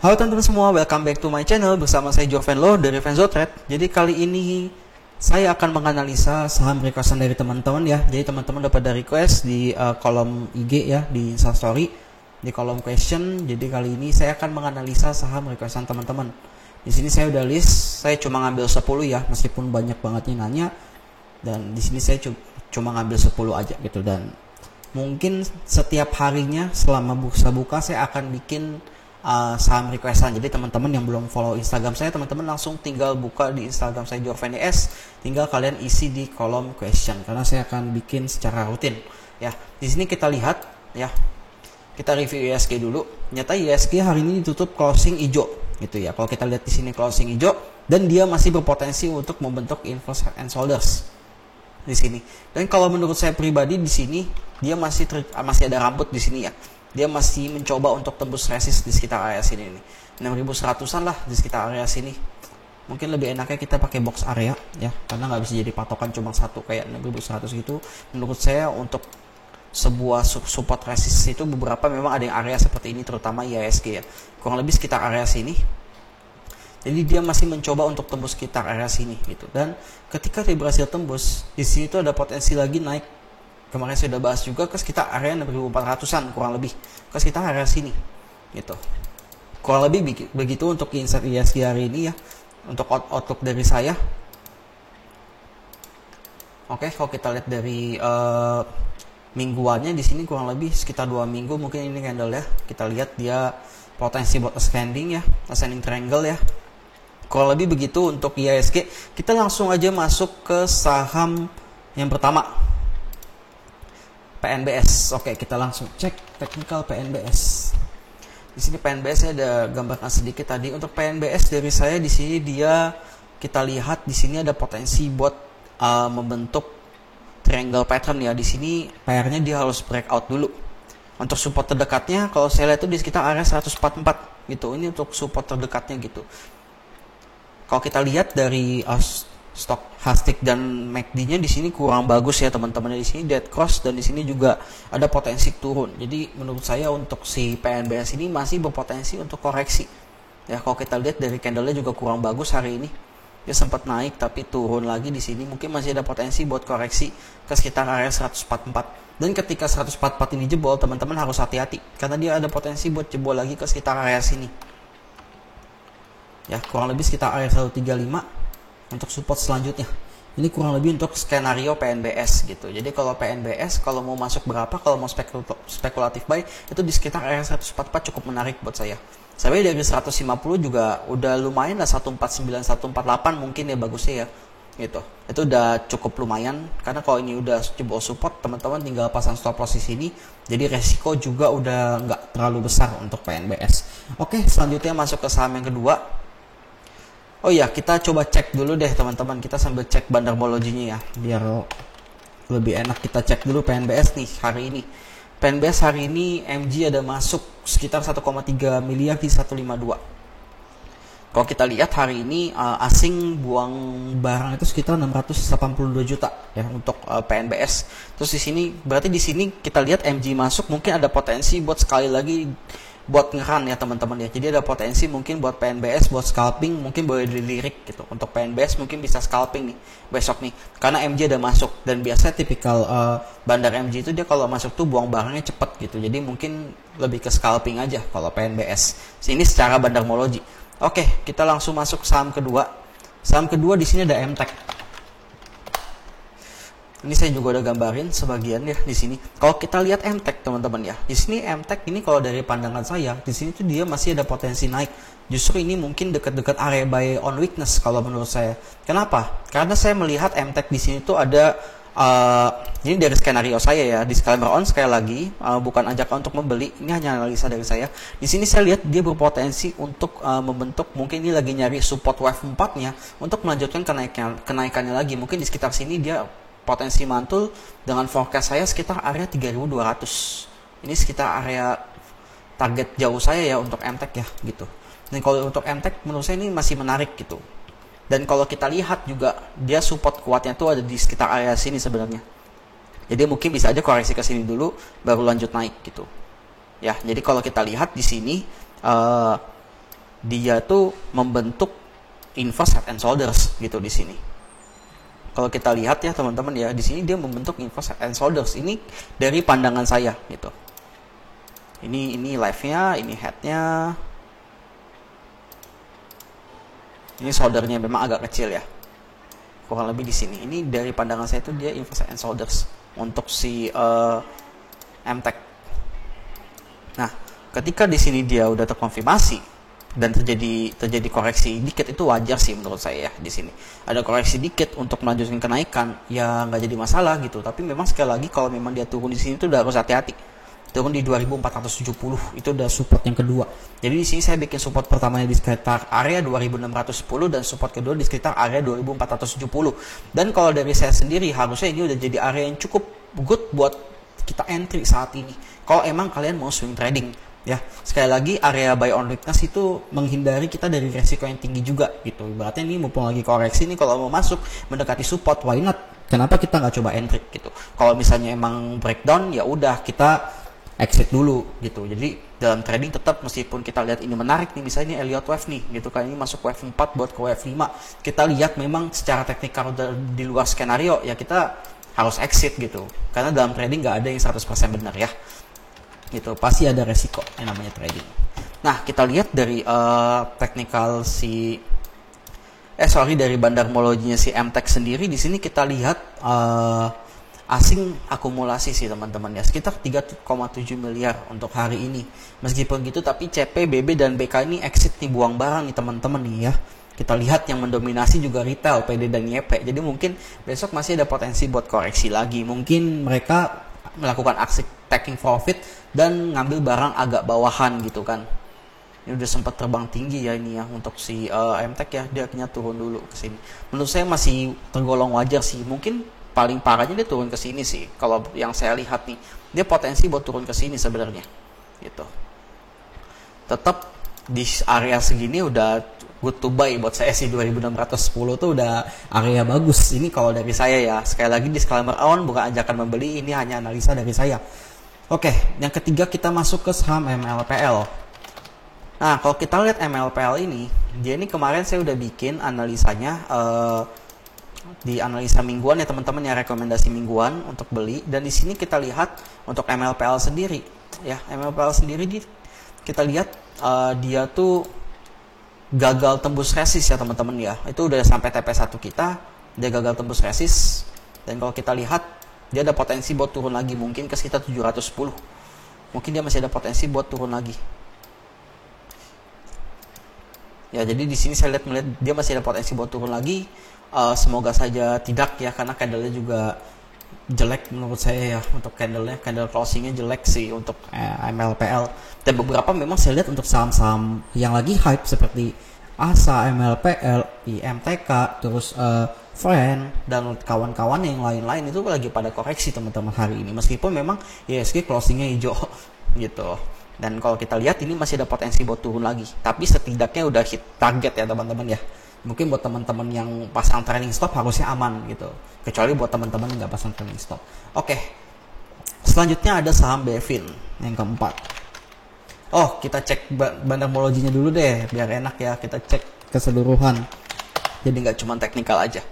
Halo teman-teman semua, welcome back to my channel bersama saya Jorvenlo dari Venzotred. Jadi kali ini saya akan menganalisa saham requestan dari teman-teman ya. Jadi teman-teman dapat ada request di kolom IG ya, di Instastory, di kolom question. Jadi kali ini saya akan menganalisa saham requestan teman-teman. Di sini saya udah list, saya cuma ngambil 10 ya, meskipun banyak banget yang nanya. Dan di sini saya cuma ngambil 10 aja gitu, dan mungkin setiap harinya selama bursa buka saya akan bikin saham requestan. Jadi teman-teman yang belum follow Instagram saya, teman-teman langsung tinggal buka di Instagram saya JorvenDS, tinggal kalian isi di kolom question karena saya akan bikin secara rutin ya. Di sini kita lihat ya, kita review ISG dulu. Ternyata ISG hari ini ditutup closing hijau gitu ya. Kalau kita lihat di sini closing hijau, dan dia masih berpotensi untuk membentuk inverse head and shoulders di sini. Dan kalau menurut saya pribadi di sini dia masih ada rambut di sini ya. Dia masih mencoba untuk tembus resist di sekitar area sini nih. 6100-an lah di sekitar area sini. Mungkin lebih enaknya kita pakai box area ya, karena nggak bisa jadi patokan cuma satu kayak 6100 gitu. Menurut saya untuk sebuah support resist itu beberapa memang ada yang area seperti ini, terutama ISG ya. Kurang lebih sekitar area sini. Jadi dia masih mencoba untuk tembus sekitar area sini gitu. Dan ketika dia berhasil tembus, di sini tuh ada potensi lagi naik. Kemarin saya udah bahas juga ke sekitar area 6400-an kurang lebih, ke sekitar area sini gitu. Kurang lebih begitu untuk insight ISG hari ini ya, untuk outlook dari saya. Oke, kalau kita lihat dari mingguannya di sini kurang lebih sekitar 2 minggu mungkin ini candle ya. Kita lihat dia potensi buat ascending ya, ascending triangle ya. Kurang lebih begitu untuk ISG. Kita langsung aja masuk ke saham yang pertama, PNBS. Oke, kita langsung cek teknikal PNBS. Di sini PNBS saya ada gambarkan sedikit tadi. Untuk PNBS dari saya di sini dia, kita lihat di sini ada potensi buat membentuk triangle pattern ya. Di sini PR-nya dia harus breakout dulu. Untuk support terdekatnya kalau saya lihat itu di sekitar area 144 gitu. Ini untuk support terdekatnya gitu. Kalau kita lihat dari stochastic dan MACD-nya di sini kurang bagus ya teman-teman. Di sini dead cross dan di sini juga ada potensi turun. Jadi menurut saya untuk si PNBS ini masih berpotensi untuk koreksi. Ya, kalau kita lihat dari candle-nya juga kurang bagus hari ini. Dia sempat naik tapi turun lagi di sini. Mungkin masih ada potensi buat koreksi ke sekitar area 144. Dan ketika 144 ini jebol, teman-teman harus hati-hati karena dia ada potensi buat jebol lagi ke sekitar area sini. Ya, kurang lebih sekitar area 135 untuk support selanjutnya. Ini kurang lebih untuk skenario PNBS gitu. Jadi kalau PNBS kalau mau masuk berapa, kalau mau spekulatif buy itu di sekitar area 144 cukup menarik buat saya. Sampai dari 150 juga udah lumayan lah, 149 148 mungkin ya bagusnya ya. Gitu. Itu udah cukup lumayan karena kalau ini udah jebol support, teman-teman tinggal pasang stop loss di sini. Jadi resiko juga udah nggak terlalu besar untuk PNBS. Oke, selanjutnya masuk ke saham yang kedua. Oh ya, kita coba cek dulu deh teman-teman. Kita sambil cek bandarmologinya ya, biar lebih enak. Kita cek dulu PNBS nih hari ini. PNBS hari ini MG ada masuk sekitar 1,3 miliar di 152. Kalau kita lihat hari ini asing buang barang itu sekitar 682 juta ya untuk PNBS. Terus di sini berarti di sini kita lihat MG masuk, mungkin ada potensi buat sekali lagi buat ngeran ya teman-teman ya. Jadi ada potensi mungkin buat PNBS buat scalping, mungkin boleh dilirik gitu. Untuk PNBS mungkin bisa scalping nih besok nih karena MG ada masuk, dan biasanya tipikal bandar MG itu dia kalau masuk tuh buang barangnya cepet gitu. Jadi mungkin lebih ke scalping aja kalau PNBS. Ini secara bandarmologi. Oke, kita langsung masuk saham kedua. Saham kedua di sini ada MTech. Ini saya juga udah gambarin sebagian ya di sini. Kalau kita lihat MTech teman-teman ya, di sini MTech ini kalau dari pandangan saya di sini tuh dia masih ada potensi naik. Justru ini mungkin dekat-dekat area buy on weakness kalau menurut saya. Kenapa? Karena saya melihat MTech di sini tuh ada ini dari skenario saya ya, disclaimer on sekali lagi, bukan ajakan untuk membeli, ini hanya analisa dari saya. Di sini saya lihat dia berpotensi untuk membentuk, mungkin ini lagi nyari support wave 4-nya untuk melanjutkan kenaikannya lagi. Mungkin di sekitar sini dia potensi mantul dengan forecast saya sekitar area 3200. Ini sekitar area target jauh saya ya untuk MTech ya gitu. Dan kalau untuk MTech menurut saya ini masih menarik gitu. Dan kalau kita lihat juga dia support kuatnya tuh ada di sekitar area sini sebenarnya. Jadi mungkin bisa aja koreksi ke sini dulu baru lanjut naik gitu. Ya, jadi kalau kita lihat di sini dia tuh membentuk inverse head and shoulders gitu di sini. Kalau kita lihat ya teman-teman ya, di sini dia membentuk inverse head and shoulders. Ini dari pandangan saya gitu. Ini live-nya, ini head-nya. Ini shoulder-nya memang agak kecil ya. Kurang lebih di sini. Ini dari pandangan saya itu dia inverse head and shoulders untuk si MTech. Nah, ketika di sini dia udah terkonfirmasi dan terjadi koreksi dikit, itu wajar sih menurut saya ya. Di sini ada koreksi dikit untuk melanjutkan kenaikan, ya nggak jadi masalah gitu. Tapi memang sekali lagi kalau memang dia turun di sini itu udah harus hati-hati. Turun di 2470 itu udah support yang kedua. Jadi di sini saya bikin support pertamanya di sekitar area 2610 dan support kedua di sekitar area 2470. Dan kalau dari saya sendiri harusnya ini udah jadi area yang cukup good buat kita entry saat ini. Kalau emang kalian mau swing trading ya. Sekali lagi area buy on weakness itu menghindari kita dari resiko yang tinggi juga gitu. Ibaratnya ini mumpung lagi koreksi nih, kalau mau masuk mendekati support, why not? Kenapa kita nggak coba entry gitu? Kalau misalnya emang breakdown ya udah kita exit dulu gitu. Jadi dalam trading tetap meskipun kita lihat ini menarik nih, misalnya ini Elliott wave nih gitu kan, ini masuk wave 4 buat ke wave 5, kita lihat memang secara teknikal di luar skenario ya kita harus exit gitu, karena dalam trading nggak ada yang 100% benar ya gitu, pasti ada resiko yang namanya trading. Nah, kita lihat dari teknikal dari bandarmologinya si MTech sendiri. Di sini kita lihat asing akumulasi sih teman-teman ya, sekitar 3,7 miliar untuk hari ini. Meskipun gitu tapi CP, BB dan BK ini exit nih, buang barang nih teman-teman nih ya. Kita lihat yang mendominasi juga retail, PD dan YP. Jadi mungkin besok masih ada potensi buat koreksi lagi. Mungkin mereka melakukan aksi taking profit dan ngambil barang agak bawahan gitu kan. Ini udah sempat terbang tinggi ya ini ya untuk si MTech ya, dia akhirnya turun dulu ke sini. Menurut saya masih tergolong wajar sih. Mungkin paling parahnya dia turun ke sini sih. Kalau yang saya lihat nih, dia potensi buat turun ke sini sebenarnya. Gitu. Tetap di area segini udah good to buy buat saya sih. 2610 tuh udah area bagus. Ini kalau dari saya ya. Sekali lagi disclaimer on, bukan ajakan membeli, ini hanya analisa dari saya. Oke, yang ketiga kita masuk ke saham MLPL. Nah, kalau kita lihat MLPL ini, dia ini kemarin saya udah bikin analisanya di analisa mingguan ya teman-teman ya, rekomendasi mingguan untuk beli. Dan di sini kita lihat untuk MLPL sendiri ya, MLPL sendiri kita lihat dia tuh gagal tembus resist ya teman-teman ya. Itu udah sampai TP1 kita, dia gagal tembus resist. Dan kalau kita lihat dia ada potensi buat turun lagi, mungkin ke sekitar 710. Mungkin dia masih ada potensi buat turun lagi. Ya, jadi di sini saya melihat dia masih ada potensi buat turun lagi. Semoga saja tidak ya, karena candle-nya juga jelek menurut saya ya. Untuk candle closing-nya jelek sih untuk MLPL. Dan beberapa memang saya lihat untuk saham-saham yang lagi hype seperti ASA, MLPL, IMTK, terus Friend dan kawan-kawan yang lain-lain itu lagi pada koreksi teman-teman hari ini. Meskipun memang ISG closing-nya hijau gitu. Dan kalau kita lihat ini masih ada potensi buat turun lagi. Tapi setidaknya udah hit target ya teman-teman ya. Mungkin buat teman-teman yang pasang trailing stop harusnya aman gitu. Kecuali buat teman-teman yang nggak pasang trailing stop. Oke. Selanjutnya ada saham Bevin yang keempat. Oh, kita cek bandarmologinya dulu deh biar enak ya. Kita cek keseluruhan. Jadi nggak cuma teknikal aja.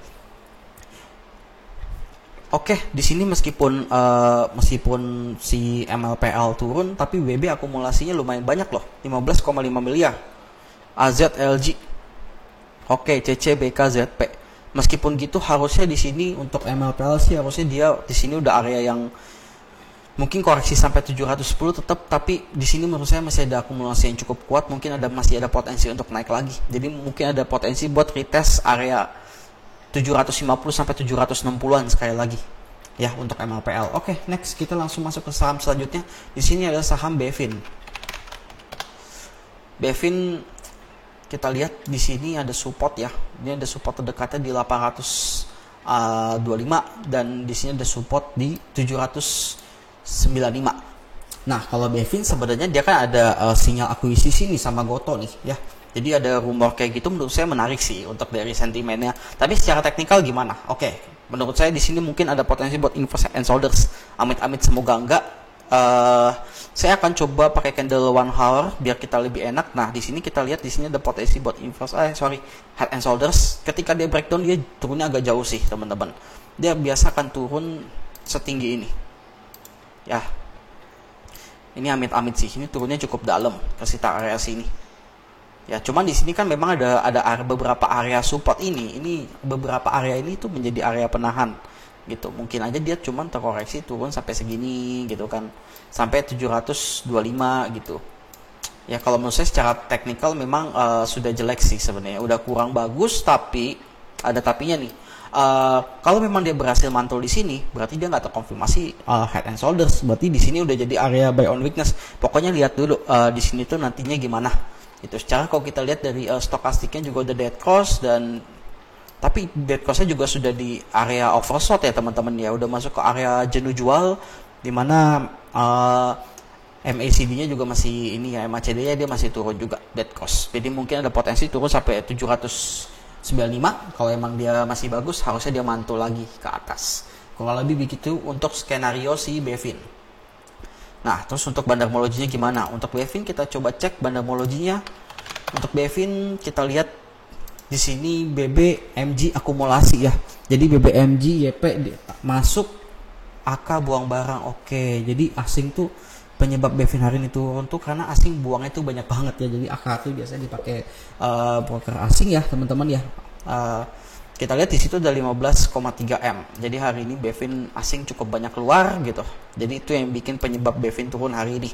Oke, di sini meskipun si MLPL turun, tapi WB akumulasinya lumayan banyak loh, 15,5 miliar. AZ, LG, oke, CC, BK, ZP. Meskipun gitu harusnya di sini untuk MLPL sih harusnya dia di sini udah area yang mungkin koreksi sampai 710 tetap, tapi di sini menurut saya masih ada akumulasi yang cukup kuat, mungkin masih ada potensi untuk naik lagi. Jadi mungkin ada potensi buat retest area 750 sampai 760-an sekali lagi ya untuk MLPL. Oke, next kita langsung masuk ke saham selanjutnya. Di sini ada saham Bevin. Bevin kita lihat di sini ada support ya. Ini ada support terdekatnya di 825 dan di sini ada support di 795. Nah, kalau Bevin sebenarnya dia kan ada sinyal akuisisi nih sama Goto nih ya. Jadi ada rumor kayak gitu, menurut saya menarik sih untuk dari sentimennya. Tapi secara teknikal gimana? Oke, menurut saya di sini mungkin ada potensi buat inverse head and shoulders. Amit-amit semoga enggak. Saya akan coba pakai candle 1 hour biar kita lebih enak. Nah, di sini kita lihat di sini ada potensi buat head and shoulders. Ketika dia breakdown dia turunnya agak jauh sih, teman-teman. Dia biasa akan turun setinggi ini. Ya. Ini amit-amit sih. Ini turunnya cukup dalam ke sekitar area sini. Ya, cuman di sini kan memang ada beberapa area support ini. Ini beberapa area ini tuh menjadi area penahan gitu. Mungkin aja dia cuman terkoreksi turun sampai segini gitu kan. Sampai 725 gitu. Ya, kalau menurut saya secara teknikal memang sudah jelek sih sebenarnya. Udah kurang bagus, tapi ada tapinya nih. Kalau memang dia berhasil mantul di sini, berarti dia nggak terkonfirmasi head and shoulders. Berarti di sini udah jadi area buy on weakness. Pokoknya lihat dulu di sini tuh nantinya gimana. Itu secara kalau kita lihat dari stokastiknya juga udah dead cross, dan tapi dead crossnya juga sudah di area overshot ya teman-teman ya, udah masuk ke area jenuh jual, dimana MACD-nya juga masih ini ya, MACD-nya dia masih turun juga dead cross, jadi mungkin ada potensi turun sampai 795. Kalau emang dia masih bagus harusnya dia mantul lagi ke atas, kurang lebih begitu untuk skenario si Bevin. Nah, terus untuk bandarmologinya gimana? Untuk Bevin kita coba cek bandarmologinya. Untuk Bevin kita lihat di sini BBMG akumulasi ya. Jadi BBMG YP masuk, AK buang barang. Oke, jadi asing tuh penyebab Bevin hari ini turun tuh karena asing buangnya tuh banyak banget ya. Jadi AK tuh biasanya dipakai broker asing ya, teman-teman ya. Kita lihat di situ ada 15,3 M. Jadi hari ini Bevin asing cukup banyak keluar gitu. Jadi itu yang bikin penyebab Bevin turun hari ini.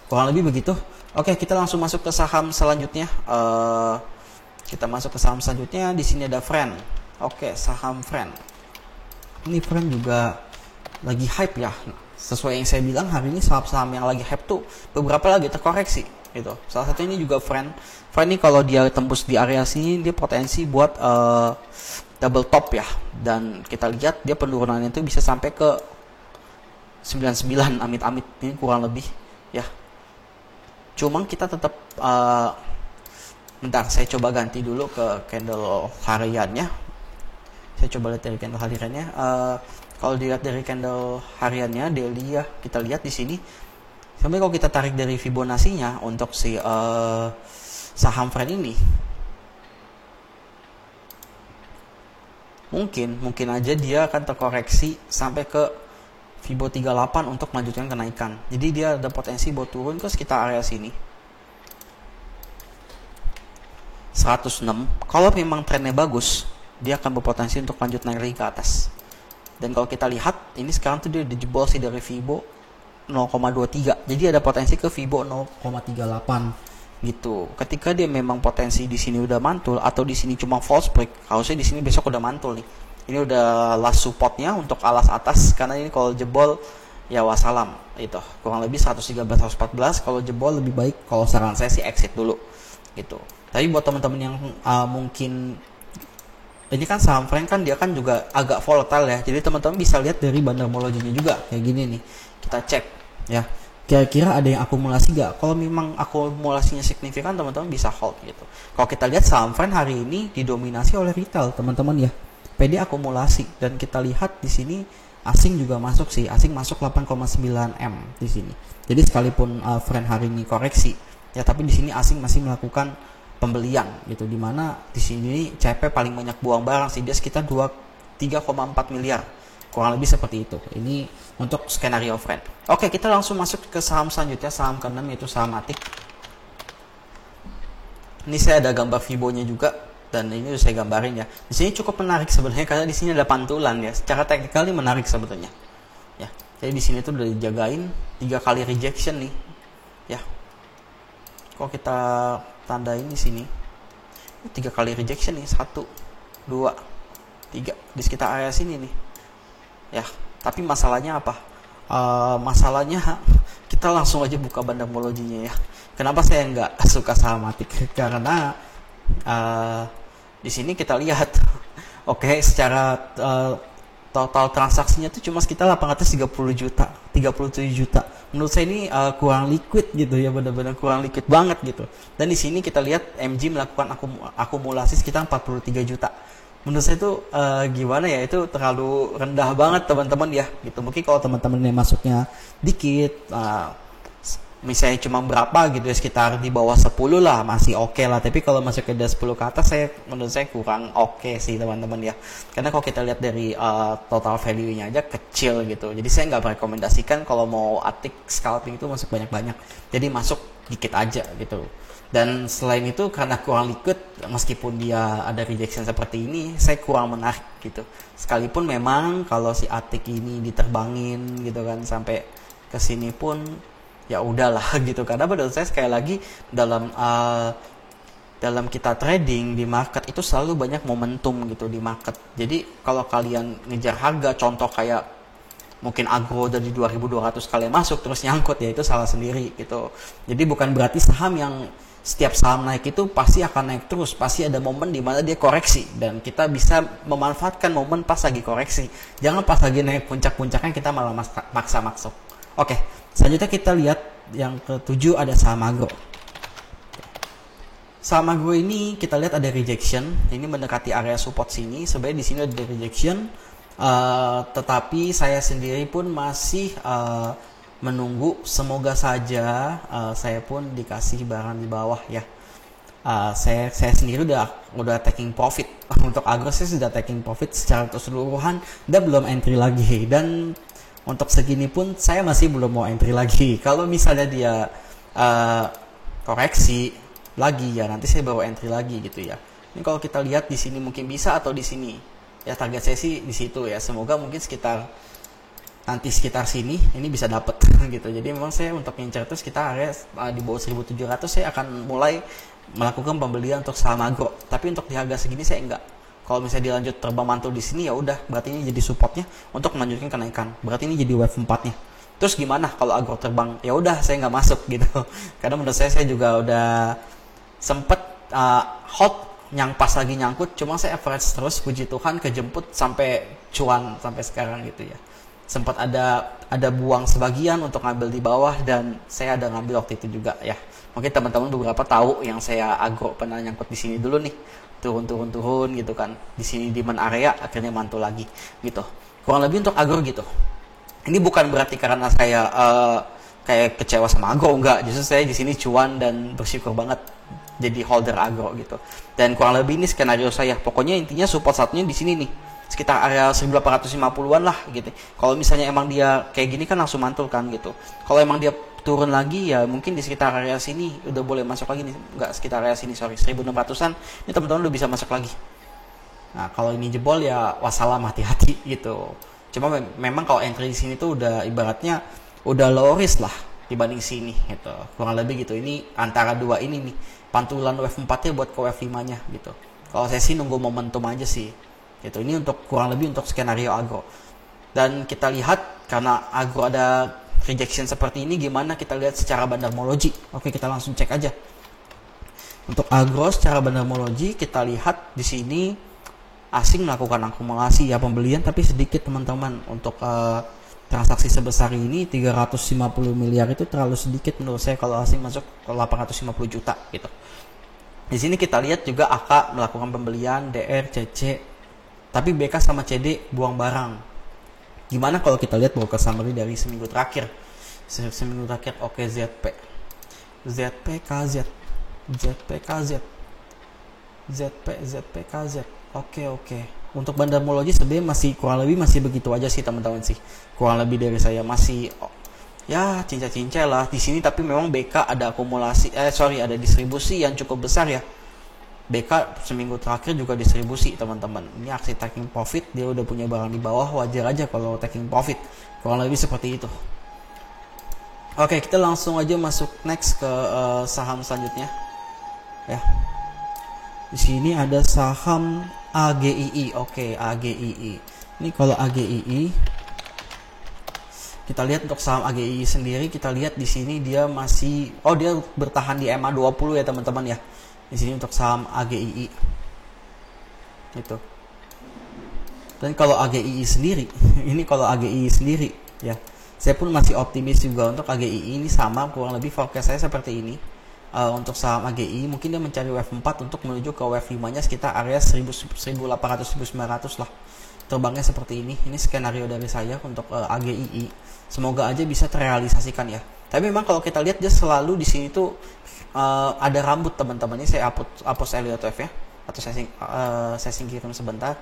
Kurang lebih begitu. Oke, kita langsung masuk ke saham selanjutnya. Kita masuk ke saham selanjutnya. Di sini ada Friend. Oke, saham Friend. Ini Friend juga lagi hype ya. Sesuai yang saya bilang, hari ini saham-saham yang lagi hype tuh beberapa lagi terkoreksi gitu. Salah satu ini juga Friend. Friend ini kalau dia tembus di area sini, dia potensi buat double top ya, dan kita lihat dia penurunannya itu bisa sampai ke 99, amit-amit ini kurang lebih ya. Cuman kita tetap bentar, saya coba ganti dulu ke candle hariannya. Saya coba lihat dari candle hariannya. Kalau dilihat dari candle hariannya daily ya, kita lihat di sini. Sampai kalau kita tarik dari Fibonacci-nya untuk si saham Friend ini, mungkin aja dia akan terkoreksi sampai ke Fibo 38 untuk melanjutkan kenaikan. Jadi dia ada potensi buat turun ke sekitar area sini 106. Kalau memang trennya bagus, dia akan berpotensi untuk lanjut naik lagi ke atas. Dan kalau kita lihat ini sekarang tuh dia dijebol sih dari Fibo 0,23. Jadi ada potensi ke Fibo 0,38 gitu. Ketika dia memang potensi di sini udah mantul atau di sini cuma false break, harusnya di sini besok udah mantul nih. Ini udah last supportnya untuk alas atas, karena ini kalau jebol ya wassalam itu. Kurang lebih 113-114. Kalau jebol lebih baik, kalau saran saya sih exit dulu gitu. Tapi buat teman-teman yang mungkin ini kan saham Friend kan dia kan juga agak volatile ya. Jadi teman-teman bisa lihat dari bandarmologinya juga kayak gini nih. Kita cek ya. Kira-kira ada yang akumulasi gak? Kalau memang akumulasinya signifikan, teman-teman bisa hold gitu. Kalau kita lihat saham Friend hari ini didominasi oleh retail, teman-teman ya. PD akumulasi, dan kita lihat di sini asing juga masuk sih. Asing masuk 8,9 M di sini. Jadi sekalipun Friend hari ini koreksi, ya tapi di sini asing masih melakukan pembelian gitu. Dimana di sini CP paling banyak buang barang sih, dia sekitar 3,4 miliar. Kurang lebih seperti itu. Ini untuk skenario Friend. Oke, kita langsung masuk ke saham selanjutnya, saham ke-6 yaitu saham Matic. Ini saya ada gambar Fibo-nya juga, dan ini udah saya gambarin ya. Di sini cukup menarik sebenarnya karena di sini ada pantulan ya. Secara teknikal ini menarik sebetulnya. Ya. Jadi di sini tuh udah dijagain 3 kali rejection nih. Ya. Kalau kita tandain di sini 3 kali rejection nih, 1 2 3 di sekitar area sini nih. Ya, tapi masalahnya apa? Masalahnya kita langsung aja buka bandarmologinya ya. Kenapa saya nggak suka saham Matic? Karena di sini kita lihat, oke, secara total transaksinya itu cuma sekitar 830 juta, 37 juta. Menurut saya ini kurang liquid gitu ya, benar-benar kurang liquid banget gitu. Dan di sini kita lihat MG melakukan akumulasi sekitar 43 juta. menurut saya itu gimana ya, itu terlalu rendah banget teman-teman ya gitu. Mungkin kalau teman-teman yang masuknya dikit, misalnya cuma berapa gitu ya, sekitar di bawah 10 lah masih oke lah. Tapi kalau masuk ke 10 ke atas, menurut saya kurang oke sih teman-teman ya. Karena kalau kita lihat dari total value-nya aja kecil gitu. Jadi saya nggak merekomendasikan kalau mau atik scalping itu masuk banyak-banyak. Jadi masuk dikit aja gitu. Dan selain itu karena kurang liquid, meskipun dia ada rejection seperti ini, saya kurang menarik gitu. Sekalipun memang kalau si atik ini diterbangin gitu kan sampai ke sini pun ya udahlah gitu. Karena menurut saya sekali lagi dalam kita trading di market itu selalu banyak momentum gitu di market. Jadi kalau kalian ngejar harga, contoh kayak mungkin agro dari 2200 kalian masuk terus nyangkut, ya itu salah sendiri gitu. Jadi bukan berarti saham yang setiap saham naik itu pasti akan naik terus, pasti ada momen di mana dia koreksi dan kita bisa memanfaatkan momen pas lagi koreksi. Jangan pas lagi naik puncak-puncaknya kita malah maksa masuk. Oke, selanjutnya kita lihat yang ketujuh, ada saham agro. Saham agro ini kita lihat ada rejection, ini mendekati area support sini. Sebenarnya di sini ada rejection, tetapi saya sendiri pun masih menunggu, semoga saja saya pun dikasih barang di bawah ya. Saya sendiri udah taking profit untuk agro. Saya sudah taking profit secara keseluruhan dan belum entry lagi, dan untuk segini pun saya masih belum mau entry lagi. Kalau misalnya dia koreksi lagi ya nanti saya baru entry lagi gitu ya. Ini kalau kita lihat di sini mungkin bisa, atau di sini ya, target saya sih di situ ya. Semoga mungkin sekitar sini ini bisa dapat gitu. Jadi memang saya untuk ngincer itu sekitar area di bawah 1700 saya akan mulai melakukan pembelian untuk saham agro. Tapi untuk di harga segini saya enggak. Kalau misalnya dilanjut terbang mantul di sini ya udah, berarti ini jadi supportnya untuk melanjutkan kenaikan. Berarti ini jadi wave 4-nya. Terus gimana kalau agro terbang? Ya udah saya nggak masuk gitu. Karena menurut saya juga udah sempet hot yang pas lagi nyangkut, cuma saya average terus, puji Tuhan kejemput sampai cuan sampai sekarang gitu ya. Sempat ada buang sebagian untuk ngambil di bawah, dan saya ada ngambil waktu itu juga ya. Mungkin teman-teman beberapa tahu yang saya agro pernah nyangkut di sini dulu nih, turun gitu kan. Di sini demand area akhirnya mantul lagi gitu. Kurang lebih untuk agro gitu. Ini bukan berarti karena saya kayak kecewa sama agro, enggak. Justru saya di sini cuan dan bersyukur banget jadi holder agro gitu. Dan kurang lebih ini skenario saya. Pokoknya intinya support satunya di sini nih, sekitar area 1850-an lah gitu. Kalau misalnya emang dia kayak gini kan langsung mantul kan gitu. Kalau emang dia turun lagi ya mungkin di sekitar area sini udah boleh masuk lagi nih. Enggak, sekitar area sini 1600-an. Ini teman-teman udah bisa masuk lagi. Nah, kalau ini jebol ya wassalam, hati-hati gitu. Cuma memang kalau entry di sini tuh udah ibaratnya udah low risk lah dibanding sini gitu. Kurang lebih gitu. Ini antara dua ini nih, pantulan wave 4-nya buat ke wave 5-nya gitu. Kalau saya sih nunggu momentum aja sih. Gitu. Ini untuk kurang lebih untuk skenario agro. Dan kita lihat karena agro ada rejection seperti ini, gimana kita lihat secara bandarmologi. Oke, kita langsung cek aja. Untuk agro secara bandarmologi kita lihat di sini asing melakukan akumulasi ya, pembelian tapi sedikit teman-teman. Untuk transaksi sebesar ini 350 miliar itu terlalu sedikit menurut saya kalau asing masuk ke 850 juta gitu. Di sini kita lihat juga AK melakukan pembelian, DR, CC, tapi BK sama CD buang barang. Gimana kalau kita lihat broker summary dari seminggu terakhir? Seminggu terakhir oke, ZP, KZ, ZP, KZ. Oke. Untuk bandarmologi sebenarnya masih kurang lebih masih begitu aja sih teman-teman sih. Kurang lebih dari saya masih ya cincai lah di sini, tapi memang BK ada akumulasi ada distribusi yang cukup besar ya. BK seminggu terakhir juga distribusi teman-teman. Ini aksi taking profit, dia udah punya barang di bawah, wajar aja kalau taking profit. Kurang lebih seperti itu. Oke, kita langsung aja masuk next ke saham selanjutnya. Ya. Di sini ada saham AGII. Oke, AGII. Ini kalau AGII kita lihat untuk saham AGII sendiri, kita lihat di sini dia masih dia bertahan di MA 20 ya teman-teman ya. Di sini untuk saham AGII. Gitu. Dan kalau AGII sendiri, ini kalau AGII sendiri ya. Saya pun masih optimis juga untuk AGII ini, sama kurang lebih forecast saya seperti ini. untuk saham AGI mungkin dia mencari wave 4 untuk menuju ke wave 5 nya sekitar area 1800-1900 lah, terbangnya seperti ini skenario dari saya untuk AGII. Semoga aja bisa terrealisasikan ya. Tapi memang kalau kita lihat dia selalu di sini tuh ada rambut teman-teman. Ini saya hapus Elliott wave ya, atau saya singkirin sebentar.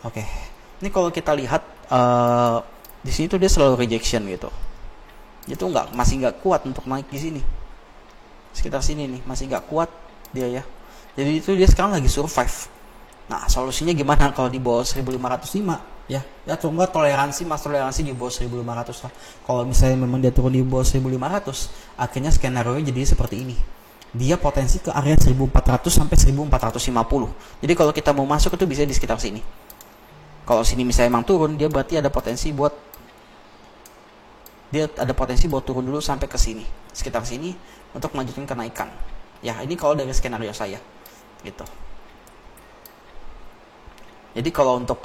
Oke. Ini kalau kita lihat di sini tuh dia selalu rejection gitu. Itu masih nggak kuat untuk naik di sini. Sekitar sini nih masih nggak kuat dia ya. Jadi itu dia sekarang lagi survive. Nah, solusinya gimana kalau di bawah 1505 ya? Ya tunggu toleransi di bawah 1500 lah. Kalau misalnya memang dia turun di bawah 1500, akhirnya skenario jadi seperti ini. Dia potensi ke area 1400 sampai 1450. Jadi kalau kita mau masuk itu bisa di sekitar sini. Kalau sini misalnya emang turun, dia berarti ada potensi buat turun dulu sampai ke sini, sekitar sini untuk melanjutkan kenaikan. Ya, ini kalau dari skenario saya gitu. Jadi kalau untuk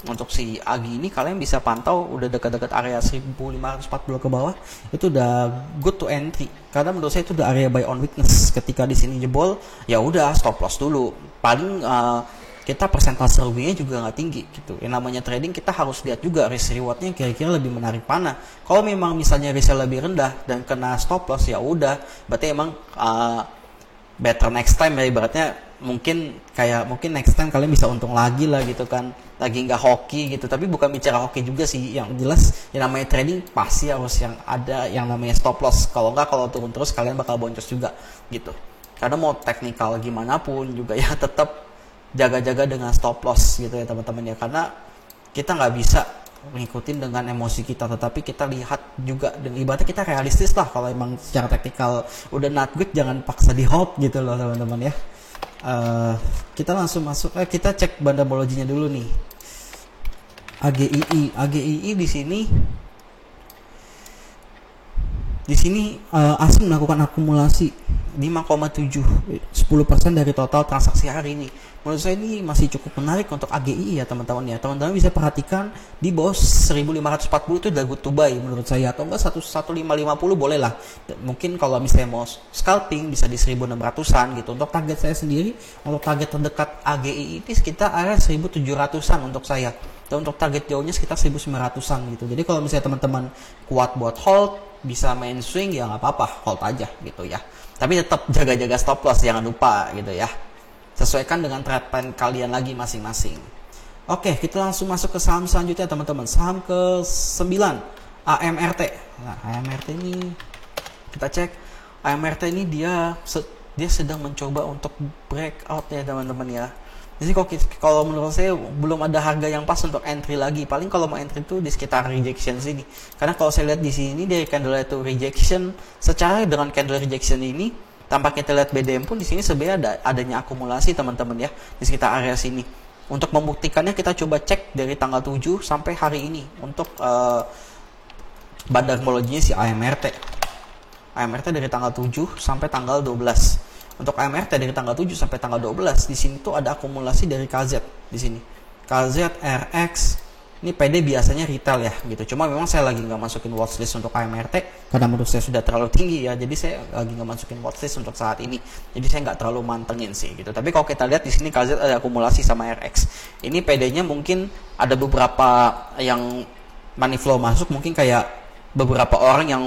untuk si AGI ini kalian bisa pantau udah dekat-dekat area 1540 ke bawah, itu udah good to entry. Karena menurut saya itu udah area buy on weakness. Ketika di sini jebol, ya udah stop loss dulu. Paling kita persentase ruginya juga nggak tinggi gitu. Yang namanya trading kita harus lihat juga risk rewardnya kira-kira lebih menarik mana. Kalau memang misalnya risknya lebih rendah dan kena stop loss, ya udah berarti emang better next time ya, ibaratnya mungkin next time kalian bisa untung lagi lah gitu kan, lagi nggak hoki gitu. Tapi bukan bicara hoki juga sih, yang jelas yang namanya trading pasti harus yang ada yang namanya stop loss. Kalau turun terus kalian bakal boncos juga gitu. Karena mau teknikal gimana pun juga ya tetap jaga-jaga dengan stop loss gitu ya teman-teman ya. Karena kita nggak bisa ngikutin dengan emosi kita, tetapi kita lihat juga dan ibaratnya kita realistis lah. Kalau emang secara teknikal udah not good, jangan paksa di hold gitu loh teman-teman ya. Kita langsung masuk, kita cek bandamologinya dulu nih. AGII di sini asing melakukan akumulasi 5,7, 10% dari total transaksi hari ini. Menurut saya ini masih cukup menarik untuk AGI ya teman-teman ya. Teman-teman bisa perhatikan di bawah 1540 itu udah good to buy menurut saya, atau enggak 1550 boleh lah. Mungkin kalau misalnya mau scalping bisa di 1600-an gitu. Untuk target saya sendiri, untuk target terdekat AGI ini sekitar area 1700-an untuk saya. Dan untuk target jauhnya sekitar 1900-an gitu. Jadi kalau misalnya teman-teman kuat buat hold, bisa main swing, ya nggak apa-apa, hold aja gitu ya. Tapi tetap jaga-jaga stop loss, jangan lupa gitu ya. Sesuaikan dengan trade plan kalian lagi masing-masing. Oke, kita langsung masuk ke saham selanjutnya teman-teman. Saham ke-9, AMRT. Nah, AMRT ini kita cek. AMRT ini dia sedang mencoba untuk breakout ya teman-teman ya. Jadi kalau menurut saya belum ada harga yang pas untuk entry lagi. Paling kalau mau entry itu di sekitar rejection sini. Karena kalau saya lihat di sini dari candle itu rejection, secara dengan candle rejection ini tanpa kita lihat BDM pun di sini sebenarnya adanya akumulasi teman-teman ya di sekitar area sini. Untuk membuktikannya kita coba cek dari tanggal 7 sampai hari ini untuk bandamologinya si AMRT. AMRT dari tanggal 7 sampai tanggal 12. Untuk AMRT dari tanggal 7 sampai tanggal 12 di sini tuh ada akumulasi dari KZ di sini. KZ, RX, ini PD biasanya retail ya gitu. Cuma memang saya lagi nggak masukin watchlist untuk AMRT karena menurut saya sudah terlalu tinggi ya. Jadi saya lagi nggak masukin watchlist untuk saat ini. Jadi saya nggak terlalu mantengin sih gitu. Tapi kalau kita lihat di sini KZ ada akumulasi sama RX. Ini PD-nya mungkin ada beberapa yang money flow masuk, mungkin kayak beberapa orang yang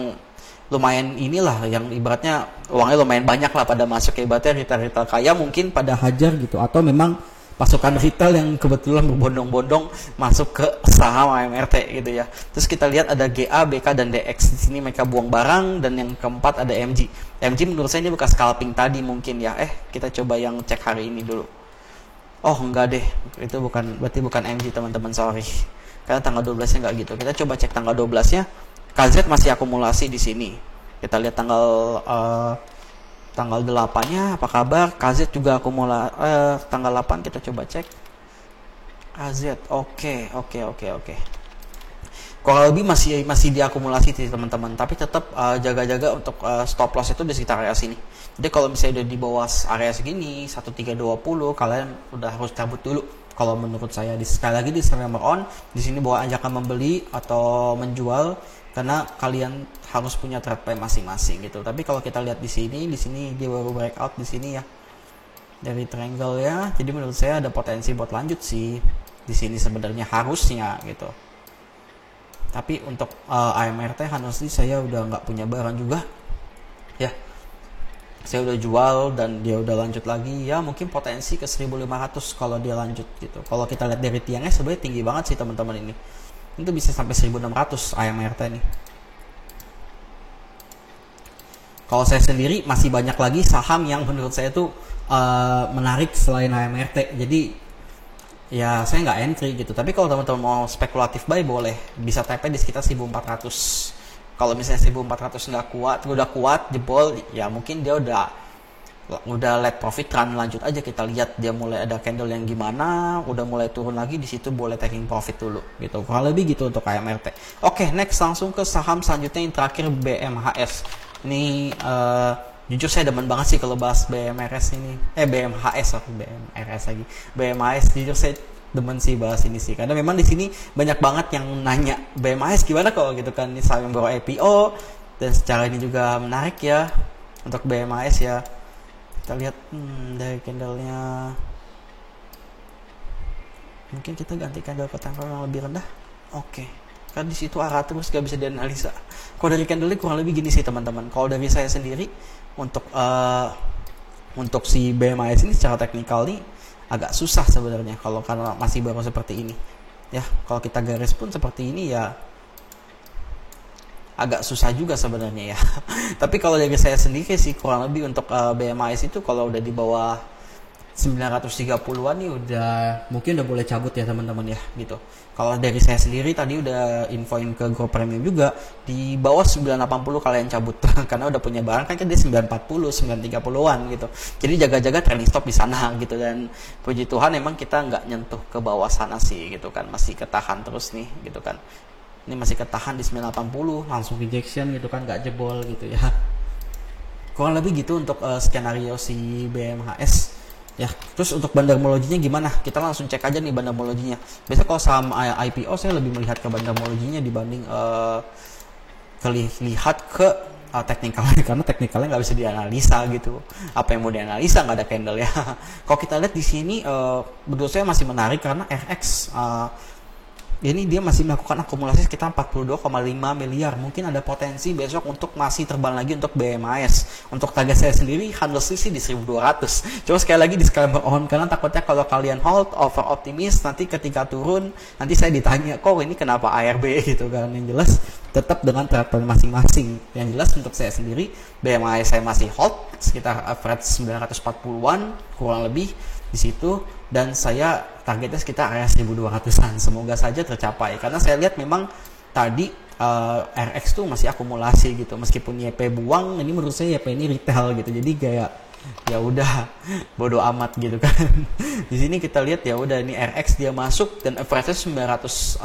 lumayan inilah, yang ibaratnya uangnya lumayan banyak lah pada masuk, ibaratnya retail kaya mungkin pada hajar gitu, atau memang pasukan retail yang kebetulan berbondong-bondong masuk ke saham AMRT gitu ya. Terus kita lihat ada GA, BK dan DX di sini mereka buang barang, dan yang keempat ada MG. MG menurut saya ini bekas scalping tadi mungkin ya. Kita coba yang cek hari ini dulu. Oh enggak deh, itu berarti bukan MG teman-teman, sorry. Karena tanggal 12-nya enggak gitu. Kita coba cek tanggal 12-nya. KZ masih akumulasi di sini. Kita lihat tanggal 8-nya apa kabar. KZ juga akumulasi tanggal 8 kita coba cek. KZ oke. Kurang lebih masih diakumulasi sih teman-teman, tapi tetap jaga-jaga untuk stop loss itu di sekitar area sini. Jadi kalau misalnya udah di bawah area segini 1320, kalian udah harus cabut dulu Kalau menurut saya sekali lagi di Remember On di sini bahwa ajakan membeli atau menjual karena kalian harus punya trade plan masing-masing gitu. Tapi kalau kita lihat di sini dia baru breakout di sini ya dari triangle ya. Jadi menurut saya ada potensi buat lanjut sih di sini sebenarnya harusnya gitu. Tapi untuk AMRT honestly saya udah nggak punya barang juga ya. Saya udah jual dan dia udah lanjut lagi ya, mungkin potensi ke 1500 kalau dia lanjut gitu. Kalau kita lihat dari tiangnya sebenarnya tinggi banget sih teman-teman ini. Itu bisa sampai 1600 AMRT nih. Kalau saya sendiri masih banyak lagi saham yang menurut saya tuh menarik selain AMRT. Jadi ya saya nggak entry gitu. Tapi kalau teman-teman mau spekulatif buy boleh, bisa TP di sekitar 1400. Kalau misalnya 1400 udah kuat jebol ya mungkin dia udah let profit run lanjut aja, kita lihat dia mulai ada candle yang gimana, udah mulai turun lagi di situ boleh taking profit dulu gitu. Kurang lebih gitu untuk AMRT. Oke, next langsung ke saham selanjutnya yang terakhir BMHS. Ini jujur saya demen banget sih kalau bahas BMRS ini. BMHS BMRS lagi. BMHS jujur saya demen sih bahas ini sih karena memang di sini banyak banget yang nanya BMHS gimana kok gitu kan, ini saham yang baru IPO dan secara ini juga menarik ya untuk BMHS ya. Kita lihat dari candlenya mungkin kita ganti candle ke tempo yang lebih rendah. Oke, kan di situ arah terus gak bisa dianalisa. Kalau dari candle kurang lebih gini sih teman-teman. Kalau dari saya sendiri untuk si BMHS ini secara teknikal nih agak susah sebenarnya kalau karena masih baru seperti ini ya. Kalau kita garis pun seperti ini ya agak susah juga sebenarnya ya. Tapi kalau dari saya sendiri sih kurang lebih untuk BMHS itu kalau udah di bawah 930-an nih mungkin udah boleh cabut ya teman-teman ya gitu. Kalau dari saya sendiri tadi udah infoin ke grup premium juga di bawah 980 kalian cabut karena udah punya barang kan dia 940 930-an gitu. Jadi jaga-jaga trailing stop di sana gitu, dan puji Tuhan emang kita nggak nyentuh ke bawah sana sih gitu kan, masih ketahan terus nih gitu kan. Ini masih ketahan di 980 langsung rejection gitu kan, nggak jebol gitu ya. Kurang lebih gitu untuk skenario si BMHS. Ya, terus untuk bandarmologinya gimana? Kita langsung cek aja nih bandarmologinya. Biasanya kalau saham IPO saya lebih melihat ke bandarmologinya dibanding lihat ke teknikalnya, karena teknikalnya nggak bisa dianalisa gitu. Apa yang mau dianalisa, nggak ada candle ya. Kalau kita lihat di sini menurut saya masih menarik karena RX ini dia masih melakukan akumulasi sekitar 42,5 miliar. Mungkin ada potensi besok untuk masih terbang lagi untuk BMHS. Untuk target saya sendiri honestly sih di 1200. Cuma sekali lagi disclaimer on karena takutnya kalau kalian hold over optimis nanti ketika turun nanti saya ditanya kok ini kenapa ARB gitu kan. Yang jelas tetap dengan trade plan masing-masing. Yang jelas untuk saya sendiri BMHS saya masih hold sekitar average 940-an kurang lebih di situ, dan saya targetnya sekitar area 1200-an. Semoga saja tercapai karena saya lihat memang tadi RX tuh masih akumulasi gitu, meskipun YP buang, ini menurut saya YP ini retail gitu, jadi kayak ya udah bodo amat gitu kan. Di sini kita lihat ya udah ini RX dia masuk dan average 900.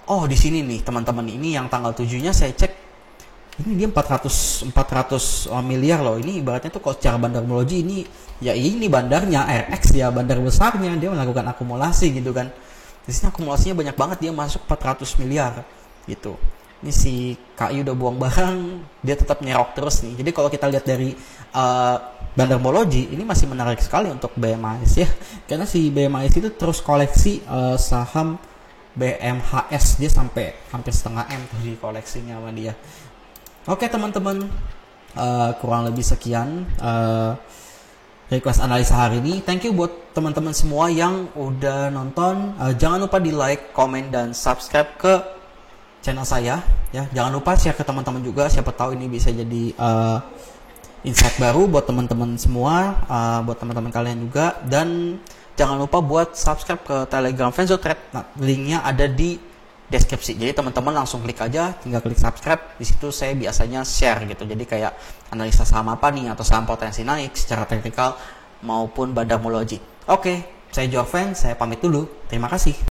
Oh di sini nih teman-teman, ini yang tanggal 7-nya saya cek ini dia 400 miliar loh. Ini ibaratnya tuh kalau secara bandarmologi ini ya ini bandarnya RX ya, bandar besarnya dia melakukan akumulasi gitu kan. Di sini akumulasinya banyak banget, dia masuk 400 miliar gitu. Ini si KI udah buang barang, dia tetap nyerok terus nih. Jadi kalau kita lihat dari bandarmologi ini masih menarik sekali untuk BMHS ya. Karena si BMHS itu terus koleksi saham BMHS, dia sampai hampir setengah M tuh di koleksinya sama dia. Oke teman-teman, kurang lebih sekian request analisa hari ini. Thank you buat teman-teman semua yang udah nonton. Jangan lupa di like, komen, dan subscribe ke channel saya ya. Jangan lupa share ke teman-teman juga, siapa tahu ini bisa jadi insight baru buat teman-teman semua, buat teman-teman kalian juga. Dan jangan lupa buat subscribe ke Telegram Fenzo Trade. Nah, linknya ada di deskripsi. Jadi teman-teman langsung klik aja, tinggal klik subscribe. Di situ saya biasanya share gitu. Jadi kayak analisa saham apa nih, atau saham potensi naik secara teknikal maupun bandarmologi. Oke, saya Joven, saya pamit dulu. Terima kasih.